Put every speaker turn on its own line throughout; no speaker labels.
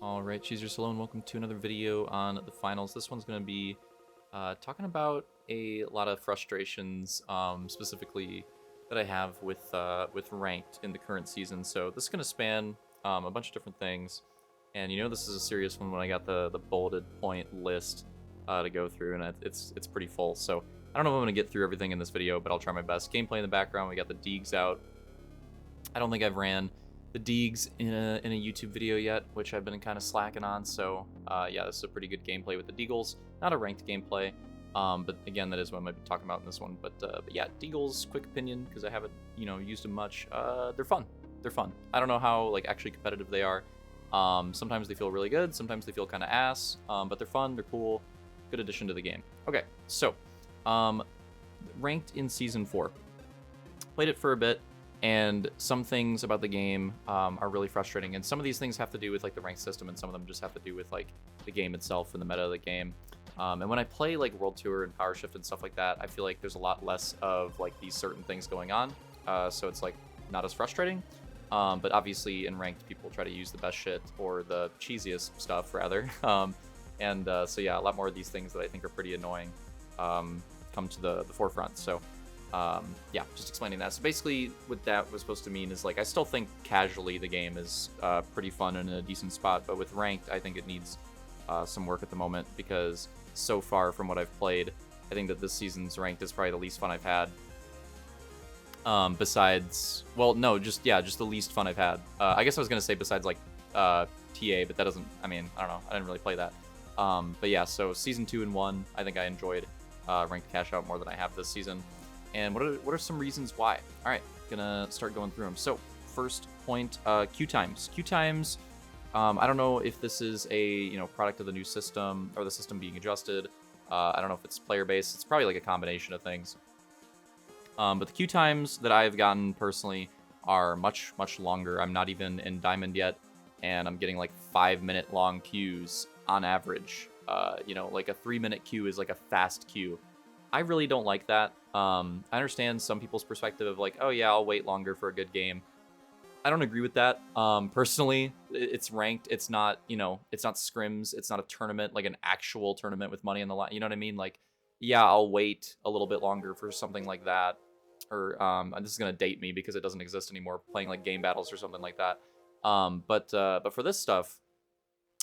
Alright, Choose Your and welcome to another video on the finals. This one's going to be talking about a lot of frustrations, specifically that I have with ranked in the current season. So this is going to span a bunch of different things, and this is a serious one when I got the bulleted point list to go through, and it's pretty full. So I don't know if I'm going to get through everything in this video, but I'll try my best. Gameplay in the background, we got the Deegs out. I don't think I've ran the Deegs in a YouTube video yet, which I've been kind of slacking on. So yeah, this is a pretty good gameplay with the Deagles. Not a ranked gameplay, but again, that is what I might be talking about in this one. But yeah, Deagles, quick opinion, because I haven't used them much. They're fun. They're fun. I don't know how actually competitive they are. Sometimes they feel really good. Sometimes they feel kind of ass. But they're fun. They're cool. Good addition to the game. Okay, so ranked in Season 4. Played it for a bit. And some things about the game are really frustrating, and some of these things have to do with the rank system, and some of them just have to do with the game itself and the meta of the game. And when I play World Tour and Power Shift and stuff like that, I feel like there's a lot less of these certain things going on, so it's not as frustrating. But obviously in ranked, people try to use the best shit or the cheesiest stuff rather, and so yeah, a lot more of these things that I think are pretty annoying come to the forefront. So yeah, just explaining that. So basically what that was supposed to mean is I still think casually the game is pretty fun and in a decent spot, but with ranked I think it needs some work at the moment, because so far from what I've played, I think that this season's ranked is probably the least fun I've had. Besides, well, no, just the least fun I've had. I guess I was gonna say besides TA, but that doesn't, I mean, I don't know, I didn't really play that. But yeah, so season 2 and 1, I think I enjoyed ranked cash out more than I have this season. And what are some reasons why? All right, gonna start going through them. So first point, queue times. Queue times, I don't know if this is a product of the new system or the system being adjusted. I don't know if it's player based. It's probably a combination of things. But the queue times that I've gotten personally are much longer. I'm not even in Diamond yet, and I'm getting 5-minute long queues on average. A 3-minute queue is a fast queue. I really don't like that. I understand some people's perspective of oh yeah, I'll wait longer for a good game. I don't agree with that. Personally, it's ranked. It's not, it's not scrims. It's not a tournament, an actual tournament with money on the line. You know what I mean? Yeah, I'll wait a little bit longer for something like that. Or this is gonna date me because it doesn't exist anymore. Playing game battles or something like that. But for this stuff,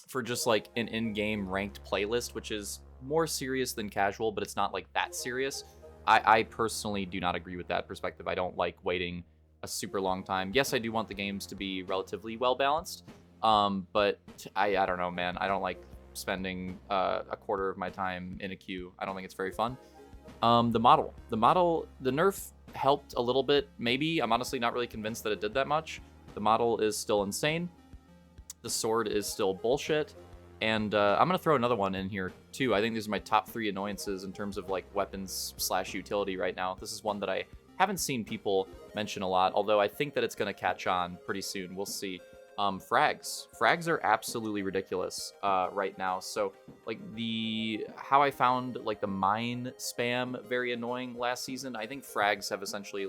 for just an in-game ranked playlist, which is more serious than casual, but it's not that serious. I personally do not agree with that perspective. I don't like waiting a super long time. Yes, I do want the games to be relatively well balanced, but I don't know, man. I don't like spending a quarter of my time in a queue. I don't think it's very fun. The nerf helped a little bit. Maybe I'm honestly not really convinced that it did that much. The model is still insane. The sword is still bullshit. And I'm going to throw another one in here, too. I think these are my top 3 annoyances in terms of, weapons/utility right now. This is one that I haven't seen people mention a lot, although I think that it's going to catch on pretty soon. We'll see. Frags. Frags are absolutely ridiculous right now. So, how I found, the mine spam very annoying last season, I think frags have essentially,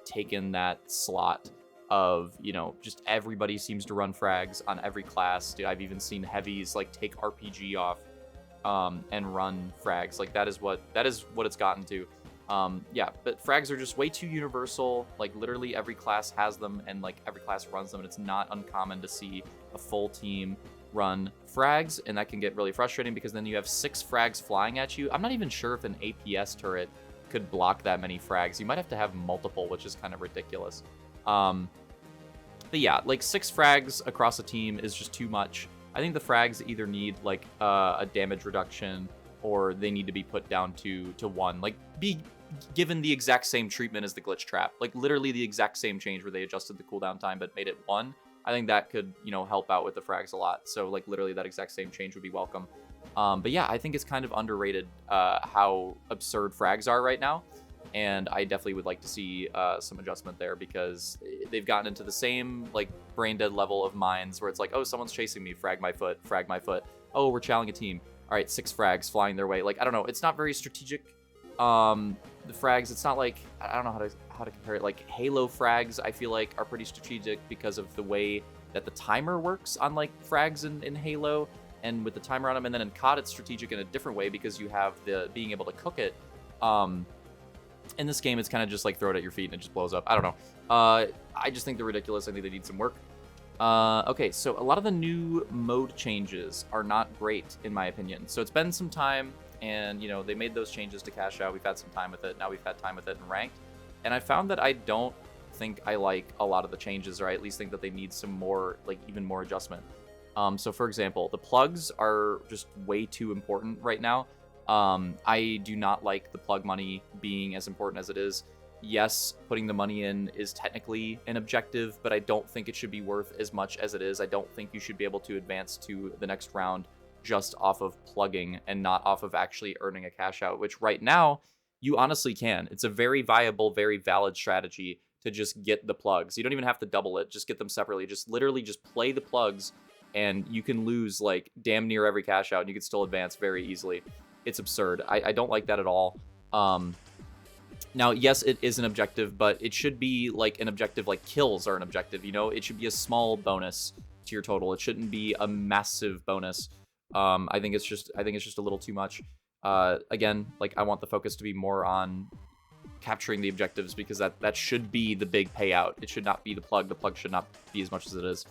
taken that slot of, just everybody seems to run frags on every class. Dude, I've even seen heavies take RPG off and run frags. That is what it's gotten to. Yeah, but frags are just way too universal. Literally every class has them, and every class runs them, and it's not uncommon to see a full team run frags, and that can get really frustrating because then you have 6 frags flying at you. I'm not even sure if an APS turret could block that many frags. You might have to have multiple, which is kind of ridiculous. But yeah, 6 frags across a team is just too much. I think the frags either need a damage reduction, or they need to be put down to 1. Be given the exact same treatment as the glitch trap. Literally the exact same change where they adjusted the cooldown time but made it 1. I think that could, help out with the frags a lot. So literally that exact same change would be welcome. But yeah, I think it's kind of underrated how absurd frags are right now. And I definitely would like to see some adjustment there, because they've gotten into the same brain dead level of mines where it's oh, someone's chasing me, frag my foot. Oh, we're challenging a team. All right, 6 frags flying their way. I don't know, it's not very strategic. The frags, it's not I don't know how to compare it. Halo frags, I feel are pretty strategic because of the way that the timer works on like frags in Halo and with the timer on them, and then in COD it's strategic in a different way because you have the being able to cook it. In this game, it's kind of just like throw it at your feet and it just blows up. I don't know. I just think they're ridiculous. I think they need some work. Okay, so a lot of the new mode changes are not great, in my opinion. So it's been some time, and, you know, they made those changes to cash out. We've had some time with it. Now we've had time with it in ranked. And I found that I don't think I like a lot of the changes, or I at least think that they need some more, like, even more adjustment. So, for example, the plugs are just way too important right now. I do not like the plug money being as important as it is. Yes, putting the money in is technically an objective, but I don't think it should be worth as much as it is. I don't think you should be able to advance to the next round just off of plugging and not off of actually earning a cash out, which right now you honestly can. It's a very viable, very valid strategy to just get the plugs. You don't even have to double it, just get them separately. Just literally just play the plugs and you can lose like damn near every cash out and you can still advance very easily. It's absurd. I don't like that at all. Now, yes, it is an objective, but it should be like an objective, like kills are an objective, you know? It should be a small bonus to your total. It shouldn't be a massive bonus. I think it's just a little too much. Again, like I want the focus to be more on capturing the objectives because that should be the big payout. It should not be the plug. The plug should not be as much as it is.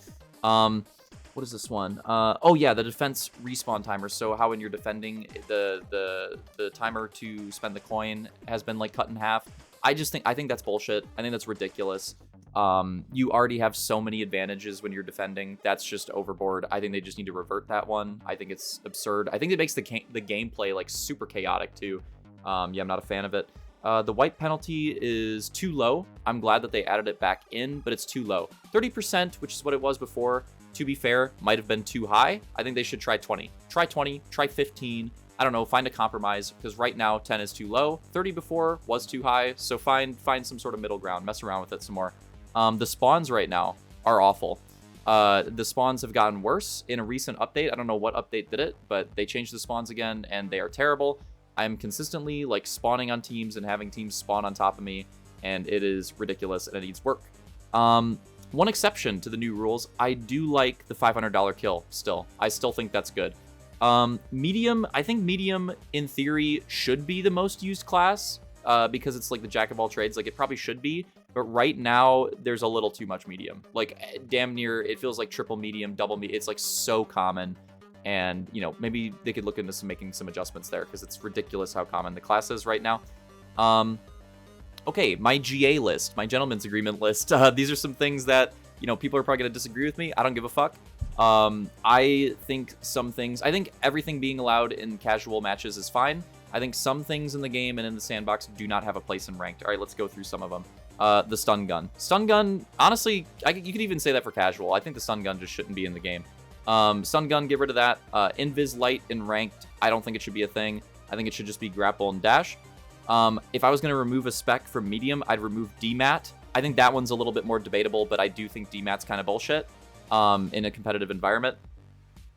What is this one? Oh yeah, the defense respawn timer. So how when you're defending, the timer to spend the coin has been like cut in half. I think that's bullshit. I think that's ridiculous. You already have so many advantages when you're defending. That's just overboard. I think they just need to revert that one. I think it's absurd. I think it makes the gameplay like super chaotic too. Yeah, I'm not a fan of it. The white penalty is too low. I'm glad that they added it back in, but it's too low. 30%, which is what it was before, to be fair, might have been too high. I think they should try 20. Try 20, try 15. I don't know, find a compromise, because right now 10 is too low. 30 before was too high, so find some sort of middle ground. Mess around with it some more. The spawns right now are awful. The spawns have gotten worse in a recent update. I don't know what update did it, but they changed the spawns again, and they are terrible. I'm consistently like spawning on teams and having teams spawn on top of me, and it is ridiculous, and it needs work. One exception to the new rules, I do like the $500 kill still. I still think that's good. Medium, I think medium in theory should be the most used class because it's like the jack of all trades. Like it probably should be, but right now there's a little too much medium. Like damn near, it feels like triple medium, double medium. It's like so common. And, you know, maybe they could look into making some adjustments there because it's ridiculous how common the class is right now. Okay, my GA list, my gentleman's agreement list. These are some things that, you know, people are probably going to disagree with me. I don't give a fuck. I think everything being allowed in casual matches is fine. I think some things in the game and in the sandbox do not have a place in ranked. All right, let's go through some of them. The stun gun. Stun gun, honestly, you could even say that for casual. I think the stun gun just shouldn't be in the game. Stun gun, get rid of that. Invis light in ranked, I don't think it should be a thing. I think it should just be grapple and dash. If I was going to remove a spec from medium, I'd remove DMAT. I think that one's a little bit more debatable, but I do think DMAT's kind of bullshit in a competitive environment.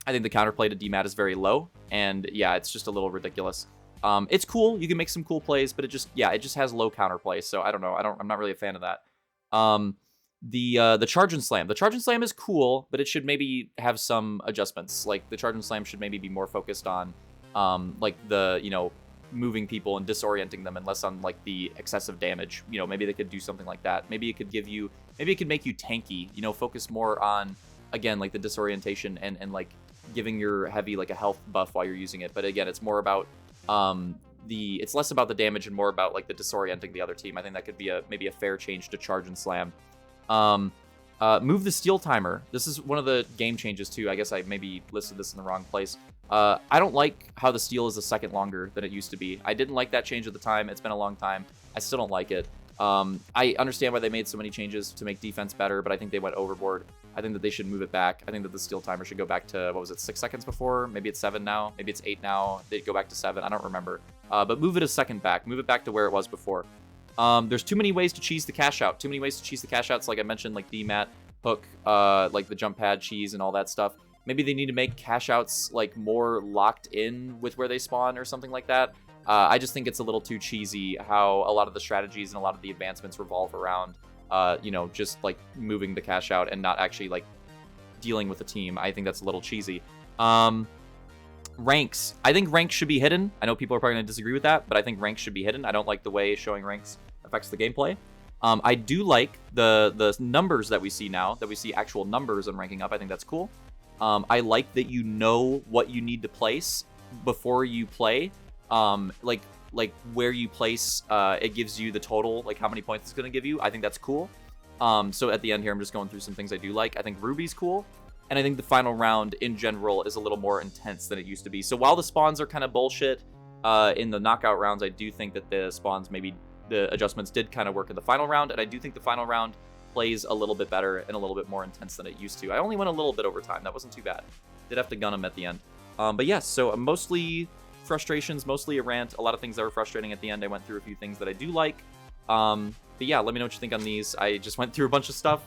I think the counterplay to DMAT is very low, and yeah, it's just a little ridiculous. It's cool. You can make some cool plays, but it just has low counterplay, so I don't know. I'm not really a fan of that. The charge and slam. The charge and slam is cool, but it should maybe have some adjustments. Like the charge and slam should maybe be more focused on like the, you know, moving people and disorienting them and less on like the excessive damage. You know, maybe they could do something like that. Maybe it could make you tanky, you know, focus more on, again, like the disorientation and like giving your heavy like a health buff while you're using it. But again, it's more about it's less about the damage and more about like the disorienting the other team. I think that could be maybe a fair change to charge and slam. Move the steal timer. This is one of the game changes too. I guess I maybe listed this in the wrong place. I don't like how the steal is a second longer than it used to be. I didn't like that change at the time. It's been a long time. I still don't like it. I understand why they made so many changes to make defense better, but I think they went overboard. I think that they should move it back. I think that the steal timer should go back to, what was it, 6 seconds before? Maybe it's 7 now. Maybe it's 8 now. They'd go back to 7. I don't remember. But move it a second back. Move it back to where it was before. There's too many ways to cheese the cash out. Too many ways to cheese the cash outs, like I mentioned, like DMAT, hook, like the jump pad cheese and all that stuff. Maybe they need to make cash outs like more locked in with where they spawn or something like that. I just think it's a little too cheesy how a lot of the strategies and a lot of the advancements revolve around, you know, just like moving the cash out and not actually like dealing with a team. I think that's a little cheesy. Ranks. I think ranks should be hidden. I know people are probably going to disagree with that, but I think ranks should be hidden. I don't like the way showing ranks affects the gameplay. I do like the numbers that we see now, that we see actual numbers and ranking up. I think that's cool. I like that you know what you need to place before you play. Like where you place, it gives you the total, like how many points it's going to give you. I think that's cool. So at the end here, I'm just going through some things I do like. I think Ruby's cool. And I think the final round in general is a little more intense than it used to be. So while the spawns are kind of bullshit in the knockout rounds, I do think that the spawns, maybe the adjustments did kind of work in the final round. And I do think the final round plays a little bit better and a little bit more intense than it used to. I only went a little bit over time. That wasn't too bad. Did have to gun him at the end. But yes, so mostly frustrations, mostly a rant. A lot of things that were frustrating at the end. I went through a few things that I do like. But yeah, let me know what you think on these. I just went through a bunch of stuff.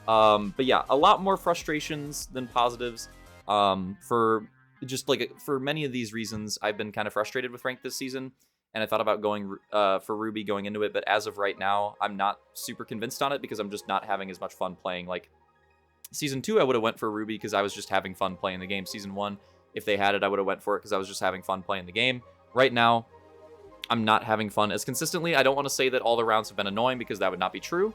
But yeah, a lot more frustrations than positives. For many of these reasons, I've been kind of frustrated with ranked this season, and I thought about going for Ruby going into it, but as of right now, I'm not super convinced on it because I'm just not having as much fun playing. Like Season 2, I would have went for Ruby because I was just having fun playing the game. Season 1, if they had it, I would have went for it because I was just having fun playing the game. Right now, I'm not having fun as consistently. I don't want to say that all the rounds have been annoying because that would not be true.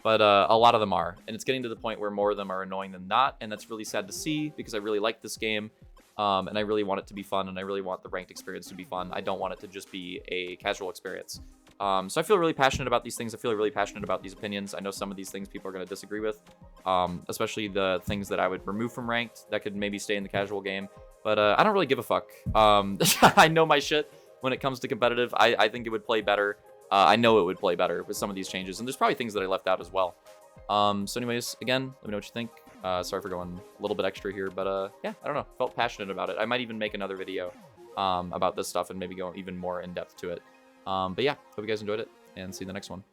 But a lot of them are, and it's getting to the point where more of them are annoying than not, and that's really sad to see because I really like this game, and I really want it to be fun, and I really want the ranked experience to be fun. I don't want it to just be a casual experience. So I feel really passionate about these things. I feel really passionate about these opinions. I know some of these things people are going to disagree with, especially the things that I would remove from ranked that could maybe stay in the casual game, but I don't really give a fuck. I know my shit when it comes to competitive. I think it would play better. I know it would play better with some of these changes, and there's probably things that I left out as well. So anyways, again, let me know what you think. Sorry for going a little bit extra here, but yeah, I don't know. Felt passionate about it. I might even make another video about this stuff and maybe go even more in depth to it. But yeah, hope you guys enjoyed it, and see you in the next one.